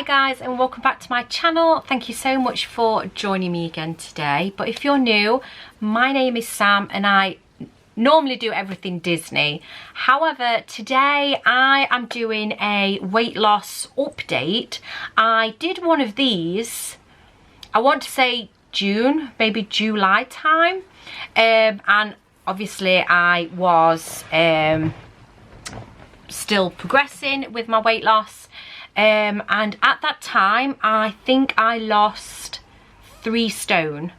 Hi guys, and welcome back to my channel. Thank you so much for joining me again today. But if you're new, my name is Sam and I normally do everything Disney. However, today I am doing a weight loss update. I did one of these, I want to say June, maybe July time. And obviously I was still progressing with my weight loss. And at that time I think I lost 3 stone,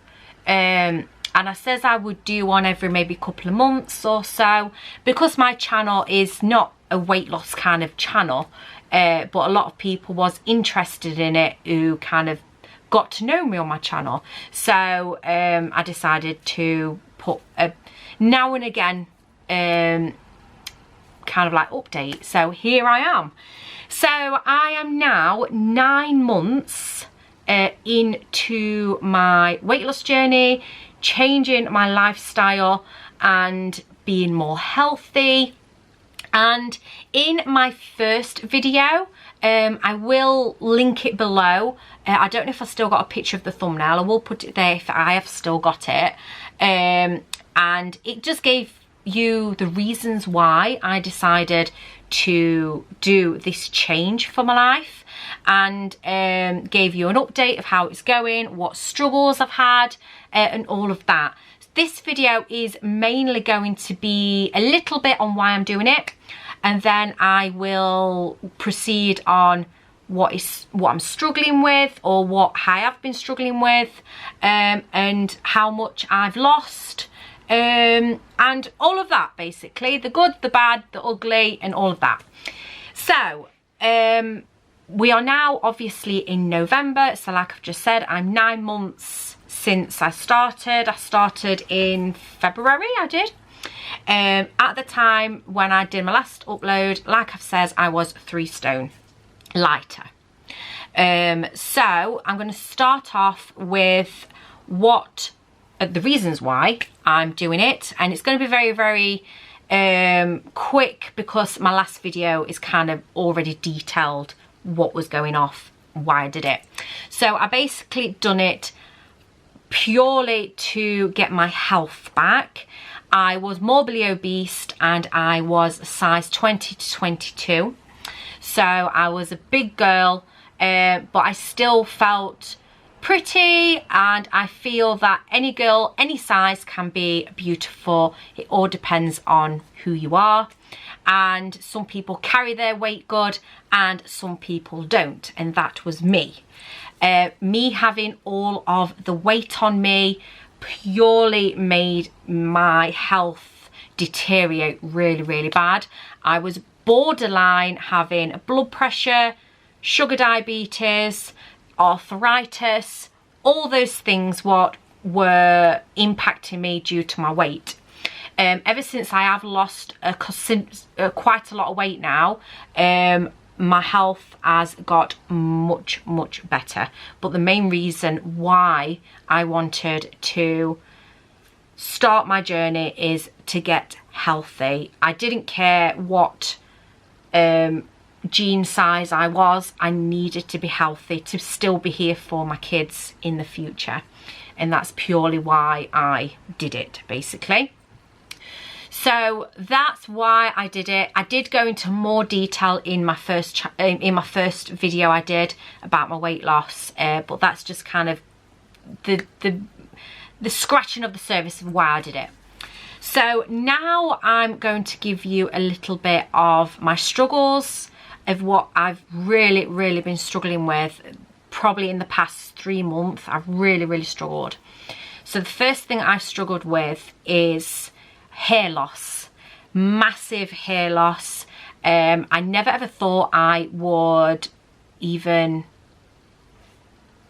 and I says I would do one every maybe couple of months or so, because my channel is not a weight loss kind of channel, but a lot of people was interested in it who kind of got to know me on my channel. So I decided to put a now and again kind of like update. So here I am. So I am now 9 months into my weight loss journey, changing my lifestyle and being more healthy. And in my first video, I will link it below. I don't know if I still got a picture of the thumbnail. I will put it there if I have still got it. And it just gave you the reasons why I decided to do this change for my life, and gave you an update of how it's going, what struggles I've had, and all of that. This video is mainly going to be a little bit on why I'm doing it, and then I will proceed on what I'm struggling with, or what I have been struggling with, and how much I've lost, and all of that, basically the good, the bad, the ugly, and all of that. So we are now obviously in November, so like I've just said, I'm 9 months since I started in February. I did at the time when I did my last upload, like I've said, I was 3 stone lighter. So I'm going to start off with what the reasons why I'm doing it, and it's going to be very, very quick, because my last video is kind of already detailed what was going off, why I did it. So I basically done it purely to get my health back. I was morbidly obese and I was size 20 to 22, so I was a big girl, but I still felt pretty, and I feel that any girl, any size, can be beautiful. It all depends on who you are, and some people carry their weight good and some people don't, and that was me. Me having all of the weight on me purely made my health deteriorate really, really bad. I was borderline having blood pressure, sugar diabetes, arthritis, all those things what were impacting me due to my weight. Ever since I have lost quite a lot of weight now, my health has got much, much better. But the main reason why I wanted to start my journey is to get healthy. I didn't care what jean size I was. I needed to be healthy to still be here for my kids in the future, and that's purely why I did it, basically. So that's why I did it. I did go into more detail in my first video I did about my weight loss, but that's just kind of the scratching of the surface of why I did it. So now I'm going to give you a little bit of my struggles, of what I've really, really been struggling with. Probably in the past 3 months, I've really, really struggled. So the first thing I've struggled with is hair loss, massive hair loss. I never ever thought I would even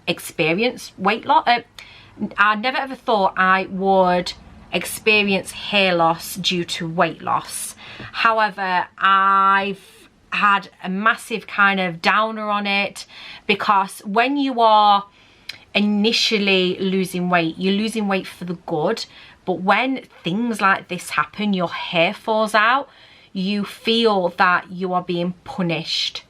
experience weight loss. I never ever thought I would experience hair loss due to weight loss. However, I've had a massive kind of downer on it, because when you are initially losing weight, you're losing weight for the good, but when things like this happen, your hair falls out, you feel that you are being punished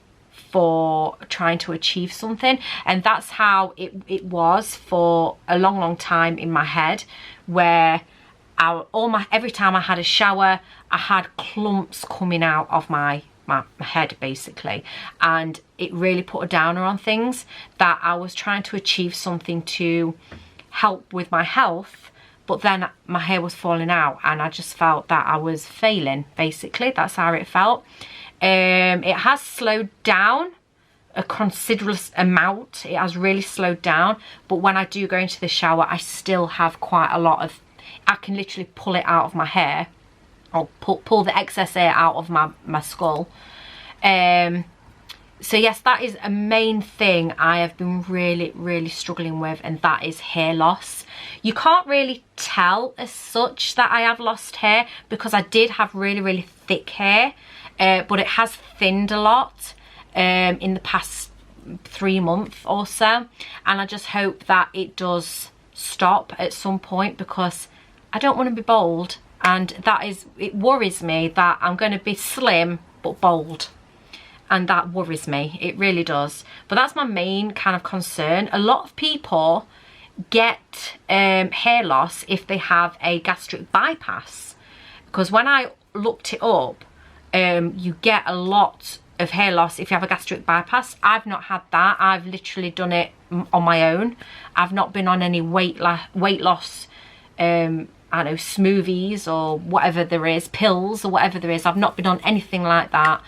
for trying to achieve something. And that's how it was for a long time in my head, where every time I had a shower, I had clumps coming out of my head basically, and it really put a downer on things, that I was trying to achieve something to help with my health, but then my hair was falling out and I just felt that I was failing basically. That's how it felt. It has slowed down a considerable amount. It has really slowed down, but when I do go into the shower, I still have quite a lot of, I can literally pull it out of my hair, or pull the excess hair out of my skull. So yes, that is a main thing I have been really struggling with, and that is hair loss. You can't really tell as such that I have lost hair, because I did have really thick hair, but it has thinned a lot in the past 3 months or so, and I just hope that it does stop at some point, because I don't want to be bald, and it worries me that I'm going to be slim but bald, and that worries me. It really does. But that's my main kind of concern. A lot of people get hair loss if they have a gastric bypass, because when I looked it up, you get a lot of hair loss if you have a gastric bypass. I've not had that. I've literally done it on my own. I've not been on any weight loss I don't know, smoothies or whatever there is, pills or whatever there is. I've not been on anything like that.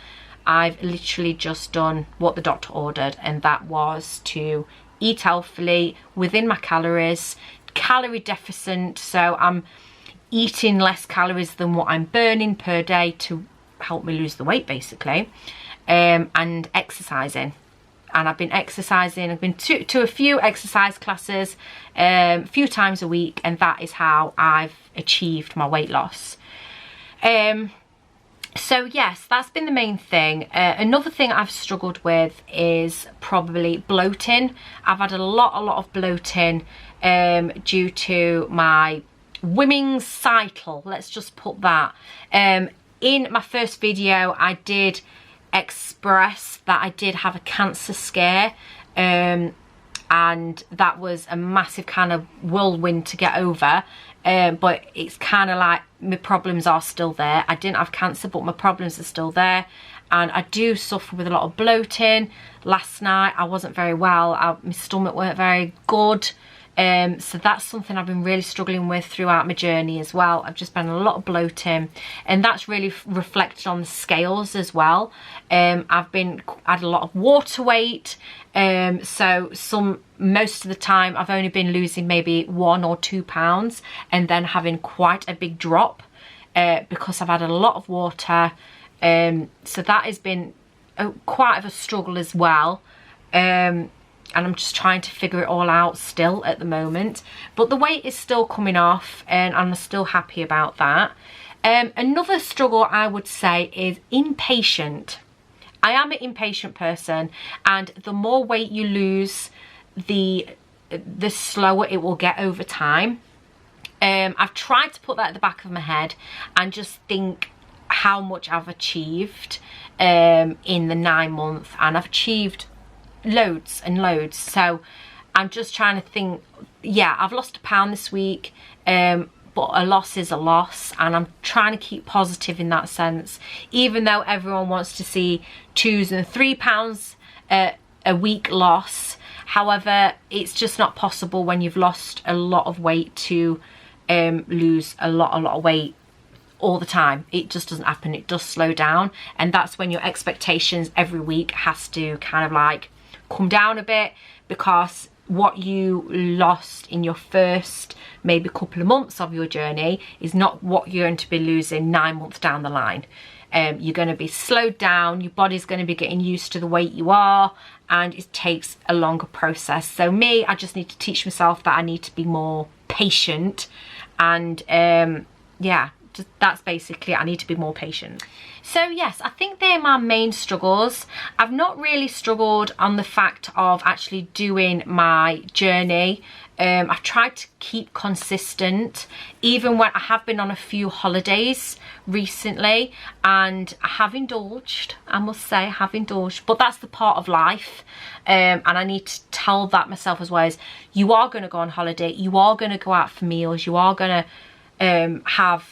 I've literally just done what the doctor ordered, and that was to eat healthily within my calories, calorie deficit, so I'm eating less calories than what I'm burning per day to help me lose the weight basically, and exercising. And I've been exercising, I've been to a few exercise classes a few times a week, and that is how I've achieved my weight loss. So yes, that's been the main thing. Another thing I've struggled with is probably bloating. I've had a lot of bloating due to my women's cycle, let's just put that. In my first video, I did express that I did have a cancer scare, and that was a massive kind of whirlwind to get over, but it's kind of like my problems are still there. I didn't have cancer, but my problems are still there, and I do suffer with a lot of bloating. Last night I wasn't very well, my stomach weren't very good, so that's something I've been really struggling with throughout my journey as well. I've just been a lot of bloating, and that's really reflected on the scales as well. I've had a lot of water weight, so most of the time I've only been losing maybe 1 or 2 pounds, and then having quite a big drop because I've had a lot of water. So that has been quite of a struggle as well. And I'm just trying to figure it all out still at the moment, but the weight is still coming off, and I'm still happy about that. Another struggle I would say is impatient. I am an impatient person, and the more weight you lose, the slower it will get over time. I've tried to put that at the back of my head and just think how much I've achieved in the 9 months, and I've achieved loads and loads. So I'm just trying to think, yeah, I've lost 1 pound this week, but a loss is a loss, and I'm trying to keep positive in that sense, even though everyone wants to see 2 and 3 pounds a week loss. However, it's just not possible when you've lost a lot of weight to lose a lot of weight all the time. It just doesn't happen. It does slow down, and that's when your expectations every week has to kind of like come down a bit, because what you lost in your first maybe couple of months of your journey is not what you're going to be losing 9 months down the line. You're going to be slowed down, your body's going to be getting used to the weight you are, and it takes a longer process. So me, I just need to teach myself that I need to be more patient, and yeah, that's basically it. I need to be more patient. So yes, I think they're my main struggles. I've not really struggled on the fact of actually doing my journey I tried to keep consistent, even when I have been on a few holidays recently, and I have indulged, I must say, I have indulged, but that's the part of life. And I need to tell that myself as well, as you are going to go on holiday, you are going to go out for meals, you are going to have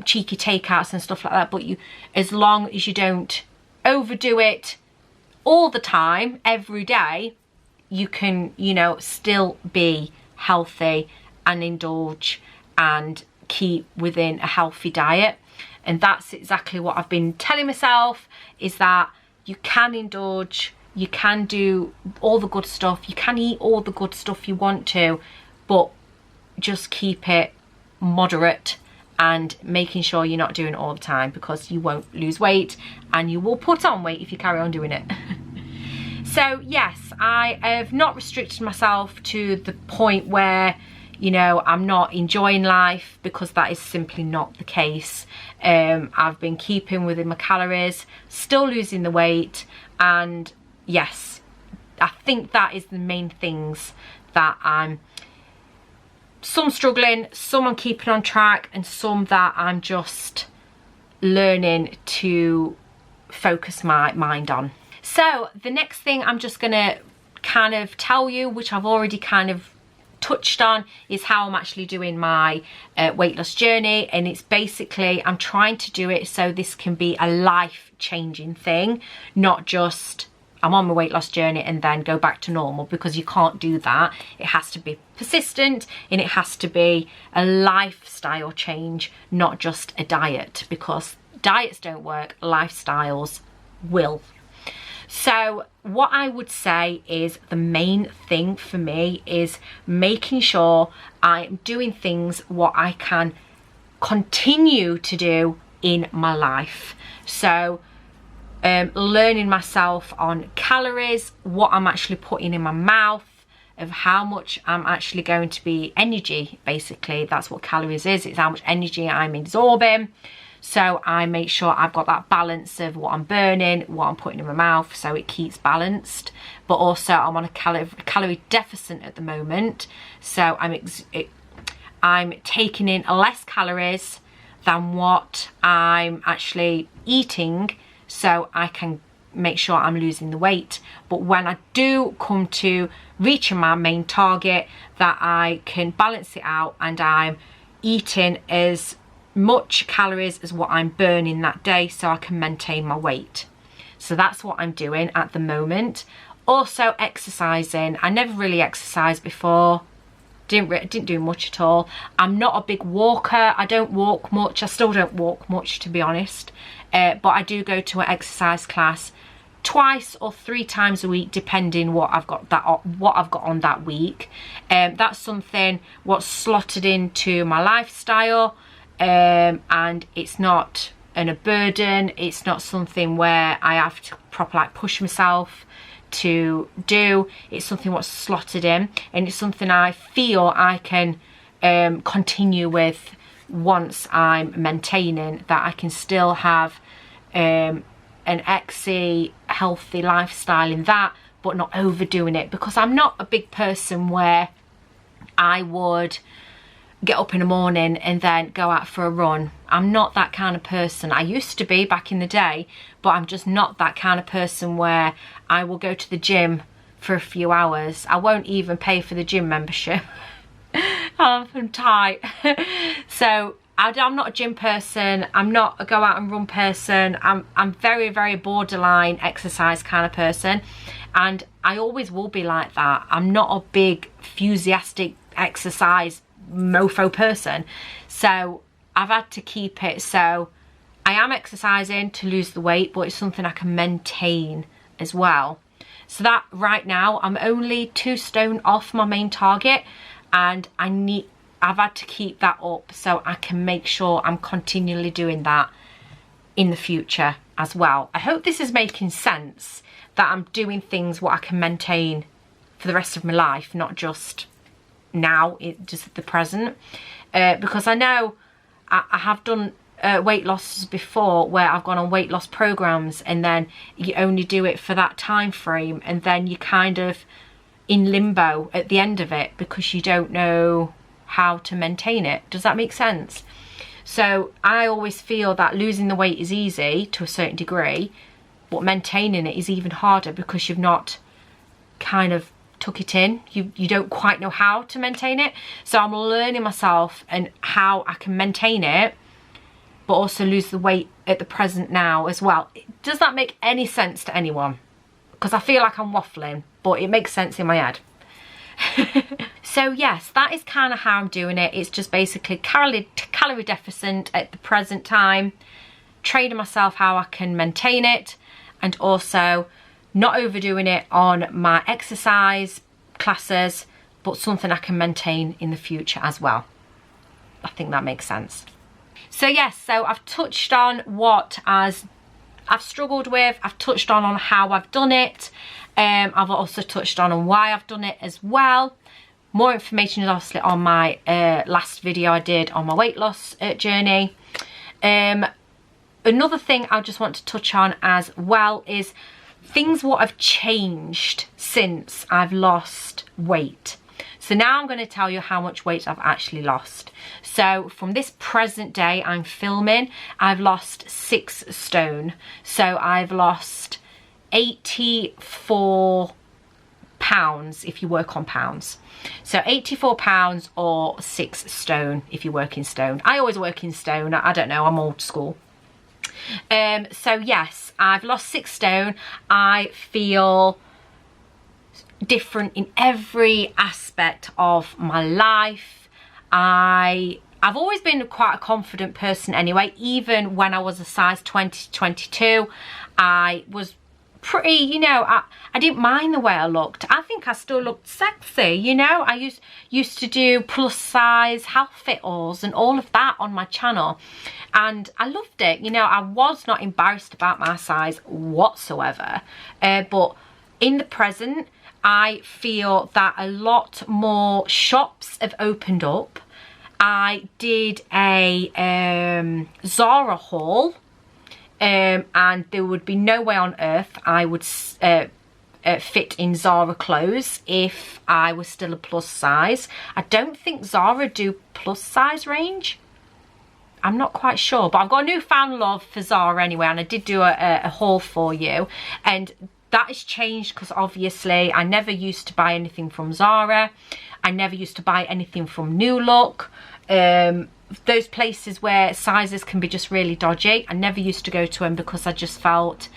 cheeky takeouts and stuff like that, but you, as long as you don't overdo it all the time, every day, you can, you know, still be healthy and indulge and keep within a healthy diet. And that's exactly what I've been telling myself, is that you can indulge, you can do all the good stuff, you can eat all the good stuff you want to, but just keep it moderate and making sure you're not doing it all the time, because you won't lose weight and you will put on weight if you carry on doing it. So yes, I have not restricted myself to the point where, you know, I'm not enjoying life, because that is simply not the case. I've been keeping within my calories, still losing the weight, and yes, I think that is the main things that I'm, some struggling, some I'm keeping on track, and some that I'm just learning to focus my mind on. So the next thing I'm just gonna kind of tell you, which I've already kind of touched on, is how I'm actually doing my weight loss journey. And it's basically, I'm trying to do it so this can be a life-changing thing, not just I'm on my weight loss journey and then go back to normal, because you can't do that. It has to be persistent, and it has to be a lifestyle change, not just a diet, because diets don't work, lifestyles will. So what I would say is the main thing for me is making sure I'm doing things what I can continue to do in my life. So learning myself on calories, what I'm actually putting in my mouth, of how much I'm actually going to be energy, basically. That's what calories is, it's how much energy I'm absorbing. So I make sure I've got that balance of what I'm burning, what I'm putting in my mouth, so it keeps balanced. But also I'm on a calorie deficit at the moment, so I'm taking in less calories than what I'm actually eating, so I can make sure I'm losing the weight. But when I do come to reaching my main target, that I can balance it out and I'm eating as much calories as what I'm burning that day, so I can maintain my weight. So that's what I'm doing at the moment. Also exercising. I never really exercised before, didn't do much at all. I'm not a big walker, I don't walk much, I still don't walk much, to be honest, but I do go to an exercise class twice or 3 times a week, depending what I've got on that week. That's something what's slotted into my lifestyle. And it's not a burden, it's not something where I have to properly like push myself to do. It's something what's slotted in, and it's something I feel I can continue with once I'm maintaining, that I can still have an healthy lifestyle in that, but not overdoing it, because I'm not a big person where I would get up in the morning and then go out for a run. I'm not that kind of person. I used to be back in the day, but I'm just not that kind of person where I will go to the gym for a few hours. I won't even pay for the gym membership. I'm tight. So I'm not a gym person, I'm not a go out and run person. I'm very, very borderline exercise kind of person, and I always will be like that. I'm not a big enthusiastic exercise mofo person, so I've had to keep it. So I am exercising to lose the weight, but it's something I can maintain as well. So that right now I'm only 2 stone off my main target, and I've had to keep that up so I can make sure I'm continually doing that in the future as well. I hope this is making sense, that I'm doing things what I can maintain for the rest of my life, not just now, just the present. Because I know I have done weight losses before where I've gone on weight loss programs, and then you only do it for that time frame, and then you kind of in limbo at the end of it because you don't know how to maintain it. Does that make sense? So I always feel that losing the weight is easy to a certain degree, but maintaining it is even harder because you've not kind of took it in. You don't quite know how to maintain it. So I'm learning myself and how I can maintain it, but also lose the weight at the present now as well. Does that make any sense to anyone? Because I feel like I'm waffling, but it makes sense in my head. So yes, that is kind of how I'm doing it. It's just basically calorie deficit at the present time, training myself how I can maintain it, and also not overdoing it on my exercise classes, but something I can maintain in the future as well. I think that makes sense. So yes, so I've touched on what I've struggled with. I've touched on how I've done it. I've also touched on why I've done it as well. More information is obviously on my last video I did on my weight loss journey. Another thing I just want to touch on as well is things what have changed since I've lost weight. So now I'm going to tell you how much weight I've actually lost. So from this present day I'm filming, I've lost 6 stone. So I've lost 84 pounds if you work on pounds. So 84 pounds or 6 stone if you work in stone. I always work in stone. I don't know, I'm old school. So yes, I've lost 6 stone. I feel different in every aspect of my life. I've always been quite a confident person anyway. Even when I was a size 20 to 22, I was pretty, you know, I didn't mind the way I looked. I think I still looked sexy, you know. I used to do plus size health fit hauls and all of that on my channel, and I loved it. You know, I was not embarrassed about my size whatsoever. But in the present, I feel that a lot more shops have opened up. I did a Zara haul, and there would be no way on earth I would fit in Zara clothes if I was still a plus size. I don't think Zara do plus size range. I'm not quite sure, but I've got a newfound love for Zara anyway, and I did do a haul for you, and that has changed because obviously I never used to buy anything from Zara. I never used to buy anything from New Look. Those places where sizes can be just really dodgy. I never used to go to them because I just felt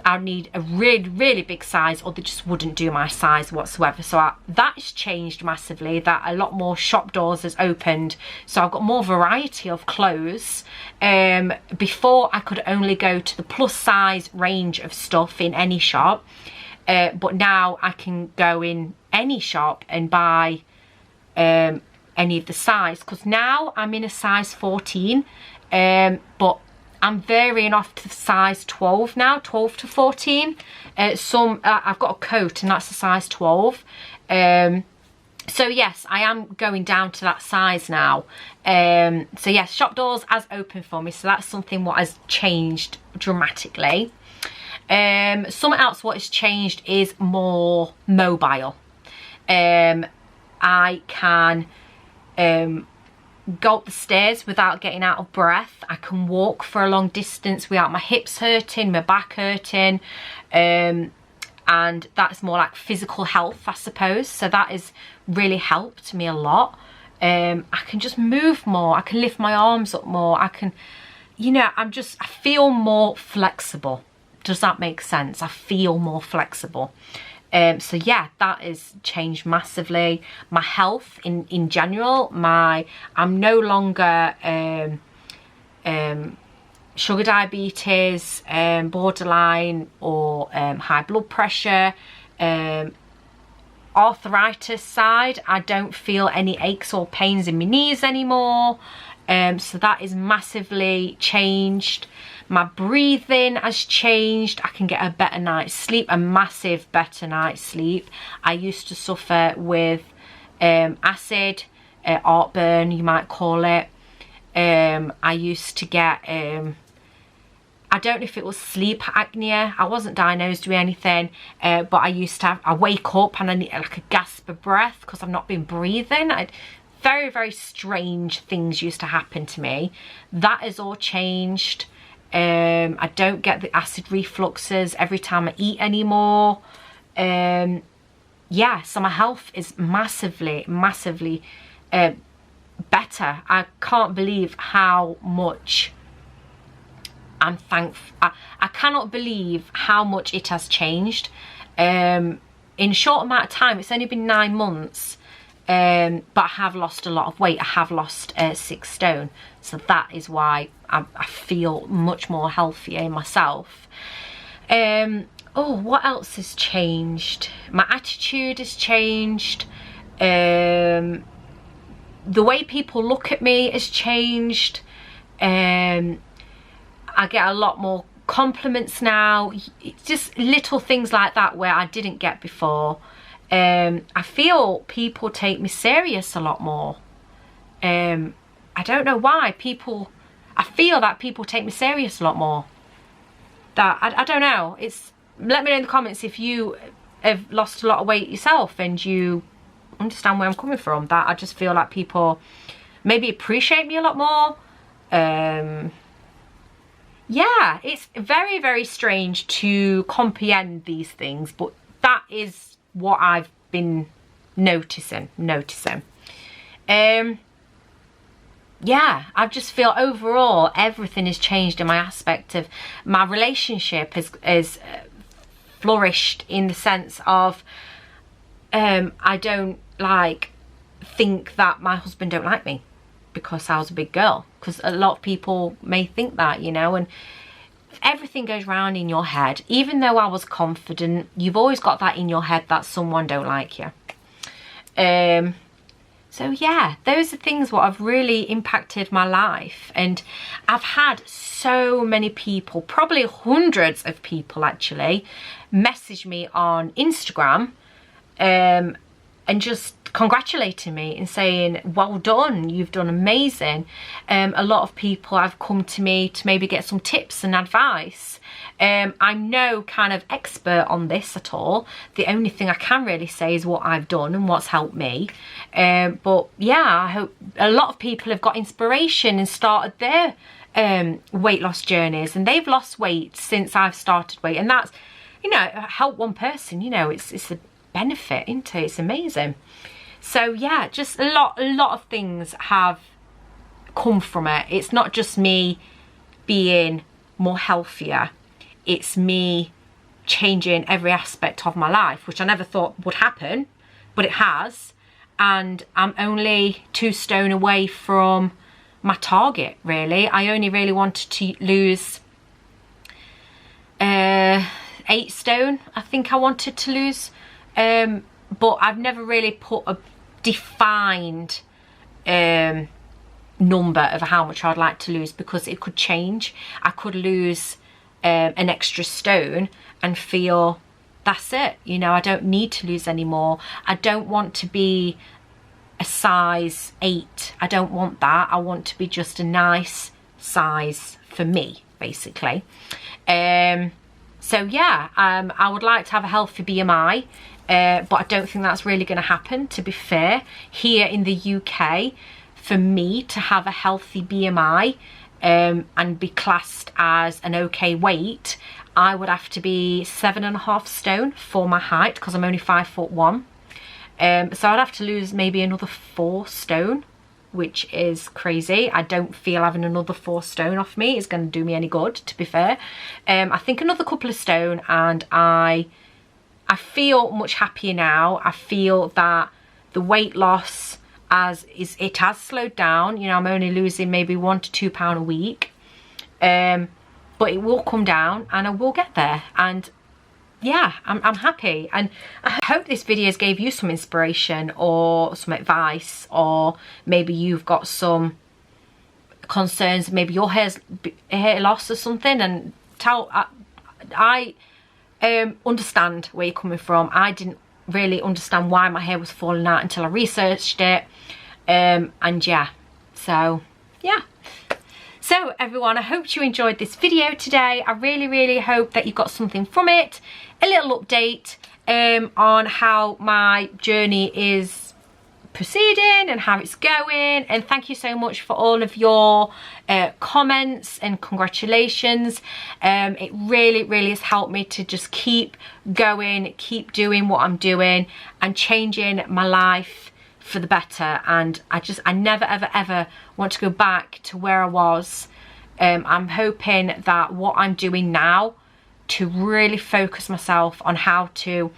I'd need a really, really big size, or they just wouldn't do my size whatsoever. So that's changed massively, that a lot more shop doors has opened. So I've got more variety of clothes. Before I could only go to the plus size range of stuff in any shop. But now I can go in any shop and buy any of the size. Because now I'm in a size 14. But I'm varying off to size 12 now, 12 to 14. I've got a coat and that's a size 12. So yes, I am going down to that size now. So yes, shop doors has opened for me. So that's something what has changed dramatically. Something else what has changed is more mobile. I can go up the stairs without getting out of breath. I can walk for a long distance without my hips hurting, my back hurting, and that's more like physical health, I suppose. So that has really helped me a lot. I can just move more. I can lift my arms up more. I can, you know, I feel more flexible. Does that make sense? I feel more flexible. So yeah, that has changed massively. My health in general, I'm no longer sugar diabetes, borderline, or high blood pressure. Arthritis side, I don't feel any aches or pains in my knees anymore. So that is massively changed. My breathing has changed. I can get a better night's sleep, a massive better night's sleep. I used to suffer with acid, heartburn, you might call it. I used to get I don't know if it was sleep apnea. I wasn't diagnosed with anything, but I wake up and I need like a gasp of breath because I've not been breathing. Very, very strange things used to happen to me. That has all changed. I don't get the acid refluxes every time I eat anymore. Yeah, so my health is massively, massively better. I can't believe how much I'm thankful. I cannot believe how much it has changed. In a short amount of time, it's only been 9 months, but I have lost a lot of weight. I have lost 6 stone. So that is why I feel much more healthier in myself. Oh, what else has changed? My attitude has changed. The way people look at me has changed. I get a lot more compliments now. It's just little things like that where I didn't get before. I feel people take me serious a lot more. I don't know why. I feel that people take me serious a lot more. I don't know. Let me know in the comments if you have lost a lot of weight yourself and you understand where I'm coming from. That I just feel like people maybe appreciate me a lot more. Yeah, it's very, very strange to comprehend these things, but that is what I've been noticing. Yeah, I just feel overall everything has changed in my aspect of my relationship has flourished in the sense of I don't think that my husband don't like me because I was a big girl, because a lot of people may think that, you know, and everything goes round in your head. Even though I was confident, you've always got that in your head that someone don't like you. So yeah, those are things what have really impacted my life. And I've had so many people, probably hundreds of people actually, message me on Instagram and just congratulating me and saying, well done, you've done amazing. A lot of people have come to me to maybe get some tips and advice. I'm no kind of expert on this at all. The only thing I can really say is what I've done and what's helped me. But yeah, I hope a lot of people have got inspiration and started their weight loss journeys, and they've lost weight since I've started weight. And that's, you know, help one person, you know, it's a benefit, isn't it? It's amazing. So yeah, just a lot of things have come from it. It's not just me being more healthier, it's me changing every aspect of my life, which I never thought would happen, but it has. And I'm only 2 stone away from my target, really. I only really wanted to lose 8 stone, I think I wanted to lose. But I've never really put a defined number of how much I'd like to lose, because it could change. I could lose an extra stone and feel that's it, you know, I don't need to lose any more. I don't want to be a size 8. I don't want that. I want to be just a nice size for me, basically. So yeah, I would like to have a healthy BMI. But I don't think that's really going to happen, to be fair. Here in the UK, for me to have a healthy BMI and be classed as an okay weight, I would have to be 7.5 stone for my height, because I'm only 5'1". So I'd have to lose maybe another 4 stone, which is crazy. I don't feel having another 4 stone off me is going to do me any good, to be fair. I think another couple of stone and I feel much happier now. I feel that the weight loss it has slowed down. You know, I'm only losing maybe £1 to £2 a week. But it will come down and I will get there. And yeah, I'm happy. And I hope this video has gave you some inspiration or some advice, or maybe you've got some concerns, maybe your hair loss or something, and I understand where you're coming from. I didn't really understand why my hair was falling out until I researched it, and yeah, so yeah. So everyone, I hope you enjoyed this video today. I really hope that you got something from it. A little update on how my journey is proceeding and how it's going, and thank you so much for all of your comments and congratulations. It really has helped me to just keep going, keep doing what I'm doing and changing my life for the better. And I never ever want to go back to where I was. I'm hoping that what I'm doing now to really focus myself on how to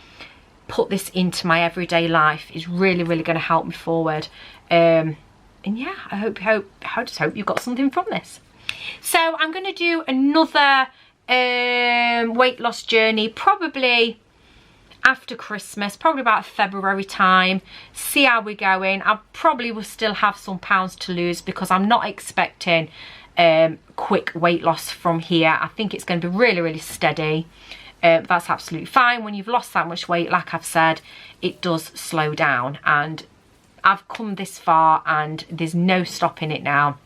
put this into my everyday life is really going to help me forward. And yeah, I just hope you got something from this. So I'm going to do another weight loss journey probably after Christmas, probably about February time. See how we're going. I probably will still have some pounds to lose because I'm not expecting quick weight loss from here. I think it's going to be really steady. That's absolutely fine. When you've lost that much weight, like I've said, it does slow down, and I've come this far and there's no stopping it now.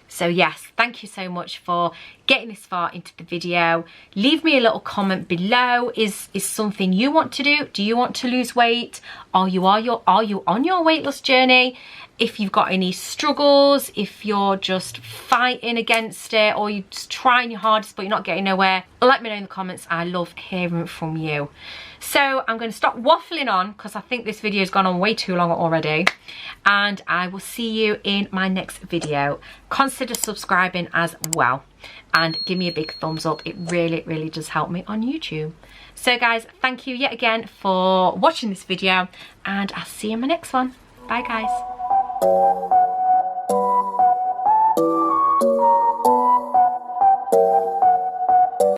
So yes, thank you so much for getting this far into the video. Leave me a little comment below. Is something you want to do? Do you want to lose weight? Are you on your weight loss journey? If you've got any struggles, if you're just fighting against it, or you're just trying your hardest but you're not getting nowhere, let me know in the comments. I love hearing from you. So I'm going to stop waffling on because I think this video has gone on way too long already, and I will see you in my next video. Consider subscribing as well and give me a big thumbs up. It really does help me on YouTube. So guys, thank you yet again for watching this video, and I'll see you in my next one. Bye guys.